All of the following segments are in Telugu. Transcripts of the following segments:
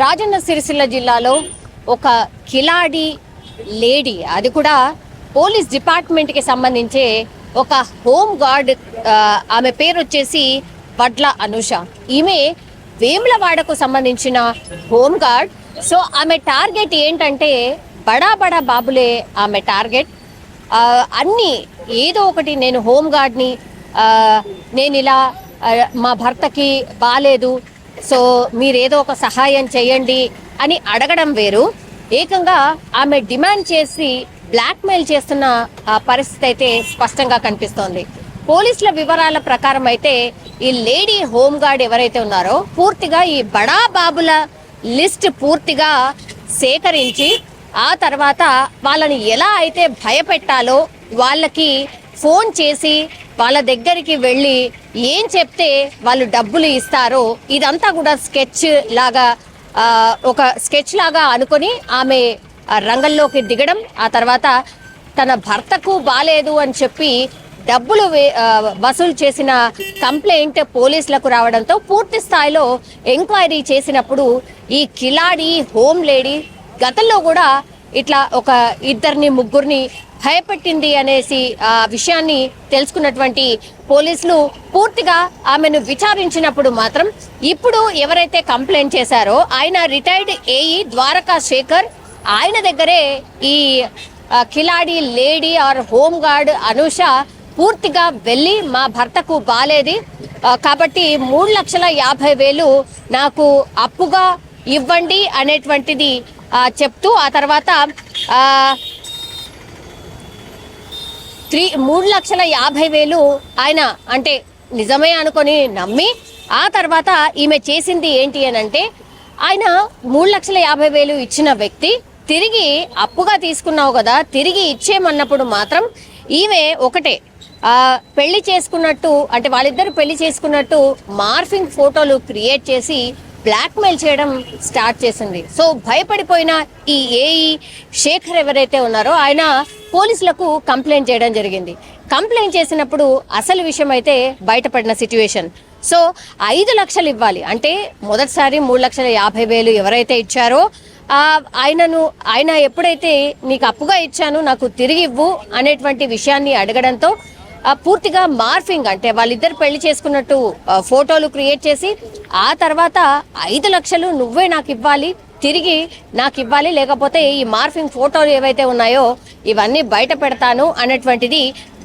రాజన్న సిరిసిల్ల జిల్లాలో ఒక కిలాడి లేడీ, అది కూడా పోలీస్ డిపార్ట్మెంట్కి సంబంధించే ఒక హోమ్ గార్డ్. ఆమె పేరు వచ్చేసి వడ్ల అనుష. ఈమె వేములవాడకు సంబంధించిన హోమ్ గార్డ్. సో ఆమె టార్గెట్ ఏంటంటే బడా బడా బాబులే ఆమె టార్గెట్. అన్నీ ఏదో ఒకటి, నేను హోమ్ గార్డ్ని, నేను ఇలా మా భర్తకి బాలేదు, సో మీరేదో ఒక సహాయం చేయండి అని అడగడం వేరు. ఏకంగా ఆమె డిమాండ్ చేసి బ్లాక్మెయిల్ చేస్తున్న పరిస్థితి అయితే స్పష్టంగా కనిపిస్తోంది. పోలీసుల వివరాల ప్రకారం అయితే ఈ లేడీ హోమ్ గార్డ్ ఎవరైతే ఉన్నారో పూర్తిగా ఈ బడా బాబుల లిస్ట్ పూర్తిగా సేకరించి ఆ తర్వాత వాళ్ళని ఎలా అయితే భయపెట్టాలో వాళ్ళకి ఫోన్ చేసి వాళ్ళ దగ్గరికి వెళ్ళి ఏం చెప్తే వాళ్ళు డబ్బులు ఇస్తారో ఇదంతా కూడా ఒక స్కెచ్ లాగా అనుకొని ఆమె రంగంలోకి దిగడం, ఆ తర్వాత తన భర్తకు బాలేదు అని చెప్పి డబ్బులు వసూలు చేసిన కంప్లైంట్ పోలీసులకు రావడంతో పూర్తి స్థాయిలో ఎంక్వైరీ చేసినప్పుడు ఈ కిలాడి హోమ్ లేడీ గతంలో కూడా ఇట్లా ఒక ఇద్దరిని ముగ్గురిని భయపెట్టింది అనేసి ఆ విషయాన్ని తెలుసుకున్నటువంటి పోలీసులు పూర్తిగా ఆమెను విచారించినప్పుడు మాత్రం ఇప్పుడు ఎవరైతే కంప్లైంట్ చేశారో ఆయన రిటైర్డ్ ఏఈ ద్వారకా శేఖర్, ఆయన దగ్గరే ఈ కిలాడి లేడీ ఆర్ హోమ్ గార్డ్ అనుష పూర్తిగా వెళ్ళి మా భర్తకు బాలేది కాబట్టి 3,50,000 నాకు అప్పుగా ఇవ్వండి అనేటువంటిది చెప్తూ ఆ తర్వాత 3,50,000 ఆయన అంటే నిజమే అనుకొని నమ్మి ఆ తర్వాత ఈమె చేసింది ఏంటి అని అంటే ఆయన 3,50,000 ఇచ్చిన వ్యక్తి తిరిగి అప్పుగా తీసుకున్నావు కదా తిరిగి ఇచ్చేయమన్నప్పుడు మాత్రం ఈమె ఒకటే పెళ్లి చేసుకున్నట్టు అంటే వాళ్ళిద్దరు పెళ్లి చేసుకున్నట్టు మార్ఫింగ్ ఫోటోలు క్రియేట్ చేసి బ్లాక్మెయిల్ చేయడం స్టార్ట్ చేసింది. సో భయపడిపోయిన ఈ ఏఈ శేఖర్ ఎవరైతే ఉన్నారో ఆయన పోలీసులకు కంప్లైంట్ చేయడం జరిగింది. కంప్లైంట్ చేసినప్పుడు అసలు విషయం అయితే బయటపడిన సిచ్యువేషన్. సో 5 లక్షలు ఇవ్వాలి అంటే మొదటిసారి 3,50,000 ఎవరైతే ఇచ్చారో ఆయన ఎప్పుడైతే నీకు అప్పుగా ఇచ్చాను నాకు తిరిగి ఇవ్వు అనేటువంటి విషయాన్ని అడగడంతో పూర్తిగా మార్ఫింగ్ అంటే వాళ్ళిద్దరు పెళ్లి చేసుకున్నట్టు ఫోటోలు క్రియేట్ చేసి ఆ తర్వాత 5 లక్షలు నువ్వే నాకు ఇవ్వాలి, తిరిగి నాకు ఇవ్వాలి, లేకపోతే ఈ మార్ఫింగ్ ఫోటోలు ఏవైతే ఉన్నాయో ఇవన్నీ బయట పెడతాను అనేటువంటిది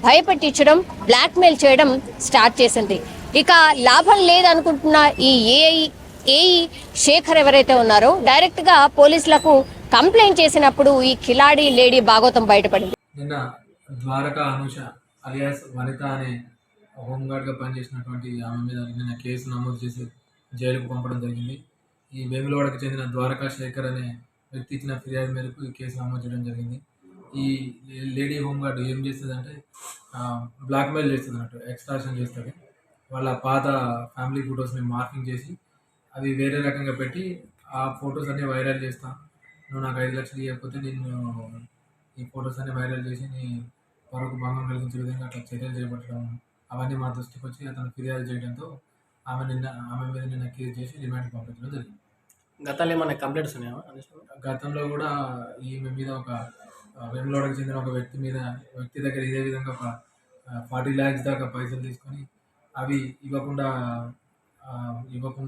భయపెట్టించడం, బ్లాక్మెయిల్ చేయడం స్టార్ట్ చేసింది. ఇక లాభం లేదనుకుంటున్న ఈ ఏఈ శేఖర్ ఎవరైతే ఉన్నారో డైరెక్ట్ గా పోలీసులకు కంప్లైంట్ చేసినప్పుడు ఈ కిలాడి లేడీ భాగోతం బయటపడింది. నిన్న ద్వారకా అనుష అలియాస్ వనిత అనే హోంగార్డ్గా పనిచేసినటువంటి ఆమె మీద నిన్న కేసు నమోదు చేసి జైలుకు పంపడం జరిగింది. ఈ వేములవాడకు చెందిన ద్వారకా శేఖర్ అనే వ్యక్తి ఇచ్చిన ఫిర్యాదు మేరకు ఈ కేసు నమోదు చేయడం జరిగింది. ఈ లేడీ హోంగార్డ్ ఏం చేస్తుందంటే బ్లాక్మెయిల్ చేస్తుంది అన్నట్టు, ఎక్స్ట్రాక్షన్ చేస్తుంది. వాళ్ళ పాత ఫ్యామిలీ ఫొటోస్ని మార్కింగ్ చేసి అవి వేరే రకంగా పెట్టి ఆ ఫొటోస్ అన్నీ వైరల్ చేస్తా, నువ్వు నాకు 5 లక్షలు ఇవ్వకపోతే నేను ఈ ఫొటోస్ అన్నీ వైరల్ చేసి నీ పరుకు భంగం కలిగించే విధంగా అట్లా చర్యలు చేపట్టడం, అవన్నీ మా దృష్టికి వచ్చి అతను ఫిర్యాదు చేయడంతో ఆమె మీద నిన్న కేసు చేసి రిమాండ్కి పంపించడం జరిగింది. గతంలో ఏమైనా కంప్లైంట్స్ ఉన్నాయా? గతంలో కూడా ఈమె మీద ఒక వేములవాడకు చెందిన ఒక వ్యక్తి దగ్గర ఇదే విధంగా ఒక 40 lakhs దాకా పైసలు తీసుకొని అవి ఇవ్వకుండా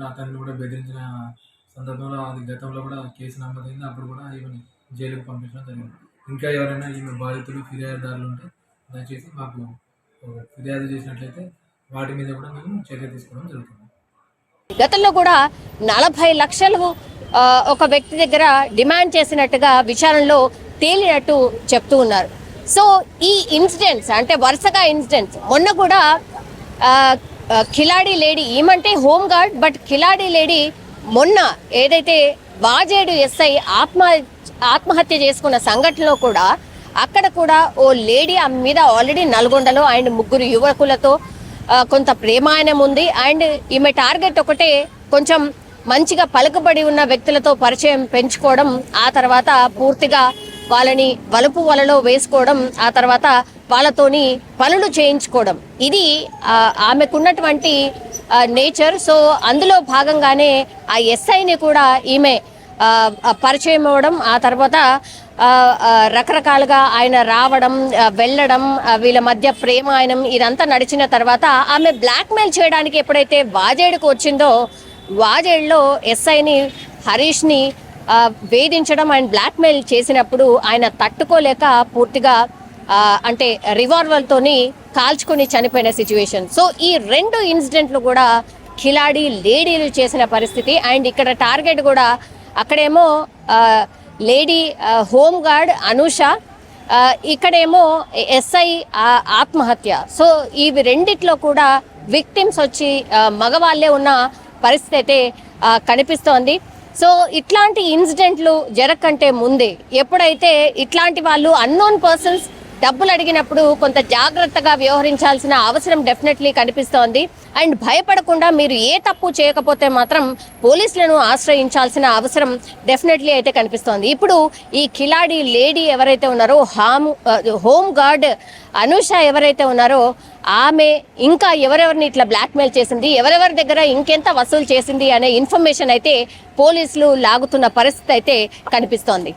అతన్ని కూడా బెదిరించిన సందర్భంలో అది గతంలో కూడా కేసు నమోదైంది. అప్పుడు కూడా ఈమెని జైలుకు పంపించడం జరిగింది. ఇంకా ఎవరైనా ఈమె బాధితులు ఫిర్యాదుదారులు ఉంటే దయచేసి మాకు ఫిర్యాదు చేసినట్లయితే వాటి మీద కూడా మేము చర్య తీసుకోవడం జరుగుతుంది. గతంలో కూడా 40 లక్షలు ఒక వ్యక్తి దగ్గర డిమాండ్ చేసినట్టుగా విచారణలో తేలినట్టు చెప్తూ ఉన్నారు. సో ఈ ఇన్సిడెంట్స్ అంటే వరుసగా ఇన్సిడెంట్స్ మొన్న కూడా కిలాడి లేడీ ఏమంటే హోమ్ గార్డ్, బట్ కిలాడి లేడీ మొన్న ఏదైతే వాజేడు ఎస్ఐ ఆత్మహత్య చేసుకున్న సంఘటనలో కూడా అక్కడ కూడా ఓ లేడీ ఆమె మీద ఆల్రెడీ నల్గొండలో అండ్ 3 యువకులతో కొంత ప్రేమాయణం ఉంది. అండ్ ఈమె టార్గెట్ ఒకటే, కొంచెం మంచిగా పలుకుబడి ఉన్న వ్యక్తులతో పరిచయం పెంచుకోవడం, ఆ తర్వాత పూర్తిగా వాళ్ళని వలుపు వలలో వేసుకోవడం, ఆ తర్వాత వాళ్ళతోని పనులు చేయించుకోవడం. ఇది ఆమెకున్నటువంటి నేచర్. సో అందులో భాగంగానే ఆ ఎస్ఐని కూడా ఈమె పరిచయం అవ్వడం, ఆ తర్వాత రకరకాలుగా ఆయన రావడం, వెళ్ళడం, వీళ్ళ మధ్య ప్రేమాయణం ఇదంతా నడిచిన తర్వాత ఆమె బ్లాక్మెయిల్ చేయడానికి ఎప్పుడైతే వాజేడుకు వచ్చిందో, వాజేడులో ఎస్ఐని హరీష్ని వేధించడం అండ్ బ్లాక్మెయిల్ చేసినప్పుడు ఆయన తట్టుకోలేక పూర్తిగా అంటే రివాల్వర్తోని కాల్చుకొని చనిపోయిన సిచ్యువేషన్. సో ఈ 2 ఇన్సిడెంట్లు కూడా కిలాడి లేడీలు చేసిన పరిస్థితి. అండ్ ఇక్కడ టార్గెట్ కూడా అక్కడేమో లేడీ హోమ్ గార్డ్ అనూష, ఇక్కడేమో ఎస్ఐ ఆత్మహత్య. సో ఇవి రెండిట్లో కూడా విక్టిమ్స్ వచ్చి మగవాళ్ళే ఉన్న పరిస్థితి అయితే కనిపిస్తోంది. సో ఇట్లాంటి ఇన్సిడెంట్లు జరగకంటే ముందే ఎప్పుడైతే ఇట్లాంటి వాళ్ళు అన్నోన్ పర్సన్స్ డబ్బులు అడిగినప్పుడు కొంత జాగ్రత్తగా వ్యవహరించాల్సిన అవసరం డెఫినెట్లీ కనిపిస్తోంది. అండ్ భయపడకుండా మీరు ఏ తప్పు చేయకపోతే మాత్రం పోలీసులను ఆశ్రయించాల్సిన అవసరం డెఫినెట్లీ అయితే కనిపిస్తోంది. ఇప్పుడు ఈ కిలాడి లేడీ ఎవరైతే ఉన్నారో, హోమ్ గార్డ్ అనూష ఎవరైతే ఉన్నారో, ఆమె ఇంకా ఎవరెవరిని ఇట్లా బ్లాక్మెయిల్ చేసింది, ఎవరెవరి దగ్గర ఇంకెంత వసూలు చేసింది అనే ఇన్ఫర్మేషన్ అయితే పోలీసులు లాగుతున్న పరిస్థితి అయితే కనిపిస్తోంది.